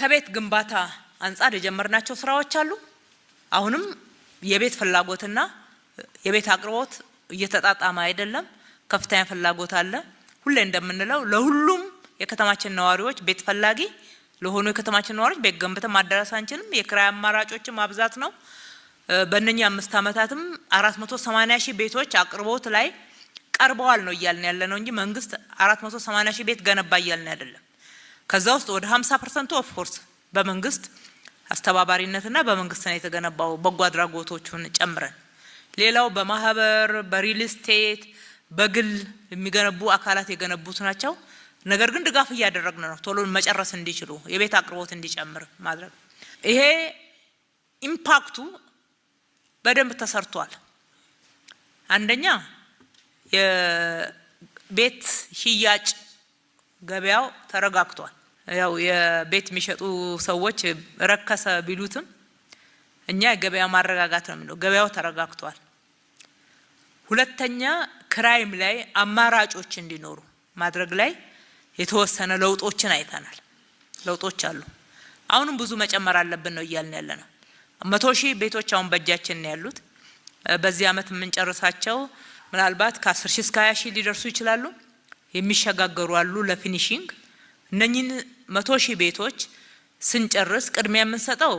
ከቤት ግንባታ አንጻር የጀመርናቸው ስራዎች አሉ። አሁንም የቤት ፍላጎትና የቤት አቅርቦት እየተጣጣመ አይደለም። ከፍተኛ ፍላጎት አለ። ሁሌ እንደምንለው ለሁሉም የከተማችን ነዋሪዎች ቤት ፈላጊ ለሆኑ የከተማችን ነዋሪዎች ቤት ገንብተን ማዳረስ አንችልም። የክራይ አማራጮችን ማብዛት ነው። በእነኛ 5 አመታትም 480 ሺህ ቤቶች አቅርቦት ላይ ቀርበዋል ነው እያልን ያለነው እንጂ መንግስት 480 ሺህ ቤት ገነባ እያልን አይደለም። ከዛ ውስጥ ወደ 50% ኦፍ ኮርስ በመንግስት አስተባባሪነትና በመንግስት ነው የተገነባው በጎ አድራጎቶቹን ጨምረን። ሌላው በማህበር በሪል ስቴት በግል የሚገነቡ አካላት የገነቡት ናቸው። ነገር ግን ድጋፍ እያደረግን ነው ቶሎ መጨረስ እንዲችሉ የቤት አቅርቦት እንዲጨምር ማድረግ። ይሄ ኢምፓክቱ በደንብ ተሰርቷል። አንደኛ የቤት ሽያጭ ገበያው ተረጋግቷል። ያው የቤት የሚሸጡ ሰዎች ረከሰ ቢሉትም እኛ የገበያ ማረጋጋት ነው የሚለው። ገበያው ተረጋግቷል። ሁለተኛ ክራይም ላይ አማራጮች እንዲኖሩ ማድረግ ላይ የተወሰነ ለውጦችን አይተናል። ለውጦች አሉ። አሁንም ብዙ መጨመር አለብን ነው እያልን ያለነው። 100 ሺህ ቤቶች አሁን በእጃችን ነው ያሉት። በዚህ አመት የምንጨርሳቸው ምናልባት ከ10 ሺህ እስከ 20 ሺህ ሊደርሱ ይችላሉ። የሚሸጋገሩ አሉ ለፊኒሺንግ። እነኚህን 100 ሺህ ቤቶች ስንጨርስ ቅድሚያ የምንሰጠው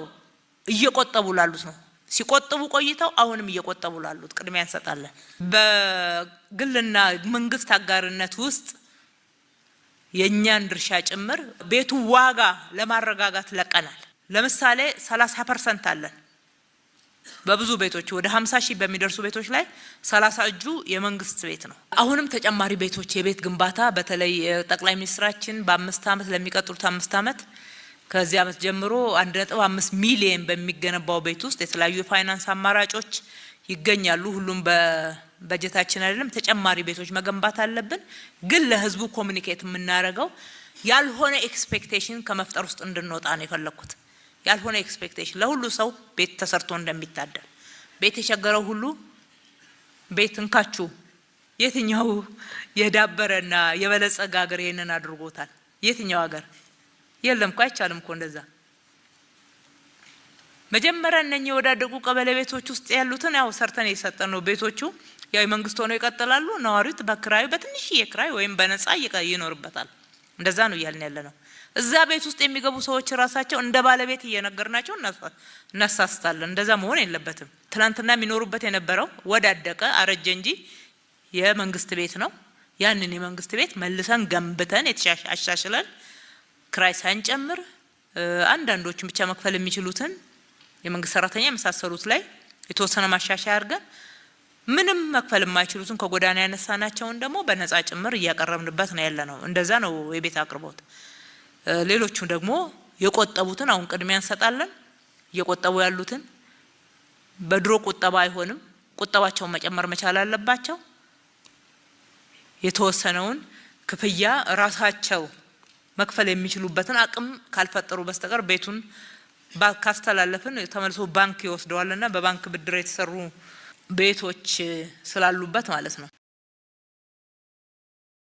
እየቆጠቡ ላሉት ነው። ሲቆጥቡ ቆይተው አሁንም እየቆጠቡ ላሉት ቅድሚያ እንሰጣለን። በግልና መንግስት አጋርነት ውስጥ የኛን ድርሻ ጭምር ቤቱ ዋጋ ለማረጋጋት ለቀናል። ለምሳሌ 30% አለን በብዙ ቤቶች ወደ 50 ሺህ በሚደርሱ ቤቶች ላይ 30 እጁ የመንግስት ቤት ነው። አሁንም ተጨማሪ ቤቶች የቤት ግንባታ በተለይ ጠቅላይ ሚኒስትራችን በ5 አመት ለሚቀጥሉት 5 አመት ከዚህ አመት ጀምሮ 1.5 ሚሊዮን በሚገነባው ቤት ውስጥ የተለያዩ የፋይናንስ አማራጮች ይገኛሉ። ሁሉም በበጀታችን አይደለም። ተጨማሪ ቤቶች መገንባት አለብን። ግን ለህዝቡ ኮሙኒኬት የምናደርገው ያልሆነ ኤክስፔክቴሽን ከመፍጠር ውስጥ እንድንወጣ ነው የፈለኩት። ያልሆነ ኤክስፔክቴሽን ለሁሉ ሰው ቤት ተሰርቶ እንደሚታደል ቤት የቸገረው ሁሉ ቤት እንካችሁ። የትኛው የዳበረና የበለጸገ ሀገር ይሄንን አድርጎታል? የትኛው ሀገር? የለም እኮ አይቻልም እኮ እንደዛ። መጀመሪያ እነኚህ ወዳደጉ ቀበሌ ቤቶች ውስጥ ያሉትን ያው ሰርተን የሰጠን ነው። ቤቶቹ ያው የመንግስት ሆነው ይቀጥላሉ። ነዋሪው በክራዩ በትንሽ የክራይ ወይም በነፃ ይኖርበታል። እንደዛ ነው እያልን ያለነው። እዛ ቤት ውስጥ የሚገቡ ሰዎች ራሳቸው እንደ ባለቤት እየነገርናቸው እናሳስታለን። እንደዛ መሆን የለበትም። ትናንትና የሚኖሩበት የነበረው ወዳደቀ አረጀ እንጂ የመንግስት ቤት ነው። ያንን የመንግስት ቤት መልሰን ገንብተን አሻሽለን ክራይ ሳንጨምር አንዳንዶቹን ብቻ መክፈል የሚችሉትን የመንግስት ሰራተኛ የመሳሰሉት ላይ የተወሰነ ማሻሻያ አድርገን ምንም መክፈል የማይችሉትን ከጎዳና ያነሳናቸውን ደግሞ በነፃ ጭምር እያቀረብንበት ነው ያለነው። እንደዛ ነው የቤት አቅርቦት። ሌሎቹ ደግሞ የቆጠቡትን አሁን ቅድሚያ እንሰጣለን። እየቆጠቡ ያሉትን በድሮ ቁጠባ አይሆንም፣ ቁጠባቸውን መጨመር መቻል አለባቸው። የተወሰነውን ክፍያ ራሳቸው መክፈል የሚችሉበትን አቅም ካልፈጠሩ በስተቀር ቤቱን ካስተላለፍን ተመልሶ ባንክ ይወስደዋልና በባንክ ብድር የተሰሩ ቤቶች ስላሉበት ማለት ነው።